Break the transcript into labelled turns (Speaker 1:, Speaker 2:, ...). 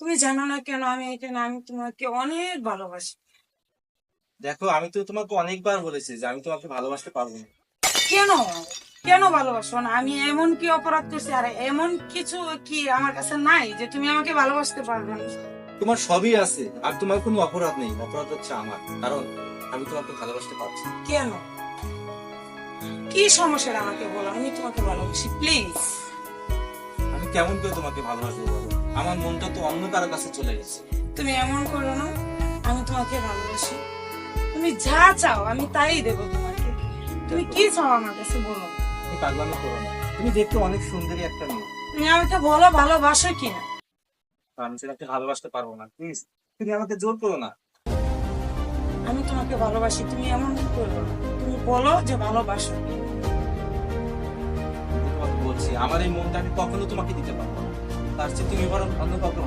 Speaker 1: তুমি জানো না কেন আমি এখানে, আমি তোমাকে অনেক ভালোবাসি।
Speaker 2: দেখো, আমি তো তোমাকে অনেকবার বলেছি যে আমি তোমাকে ভালোবাসতে পারবো না।
Speaker 1: কেন? কেন ভালোবাসো না? আমি এমন কি অপরাধ করছি? আর এমন কিছু কি আমার কাছে নাই যে তুমি আমাকে ভালোবাসতে পারবে না?
Speaker 2: তোমার সবই আছে, আর তোমার কোনো অপরাধ নেই। অপরাধ হচ্ছে আমার, কারণ আমি তোমাকে ভালোবাসতে পারছি না।
Speaker 1: কেন? কি সমস্যা আমাকে বলো, আমি তোমাকে ভালোবাসি, প্লিজ।
Speaker 2: আমি কেমন করে তোমাকে ভালোবাসবো বলো? আমার মনটা তো অন্য কারো কাছে চলে গেছে।
Speaker 1: তুমি এমন করো না, আমি তোমাকে ভালোবাসি। তুমি যা চাও আমি তাই দেবো তোমাকে। তুমি কি চাও আমার কাছে বলো।
Speaker 2: তুমি পাগলামি করো না, তুমি দেখতে অনেক সুন্দরী একটা মেয়ে।
Speaker 1: তুমি আমাকে বলো ভালোবাসো কিনা।
Speaker 2: আমি তোমাকে ভালোবাসতে পারবো না, প্লিজ। তুমি আমাকে জোর করো না।
Speaker 1: আমি তোমাকে ভালোবাসি, তুমি এমন কি করবো না। তুমি বলো যে ভালোবাসো।
Speaker 2: আমি তোমাকে বলছি, আমার এই মনটা আমি কখনো তোমাকে দিতে পারবো না। তার চেয়ে তুমি বরং অন্য কাউকে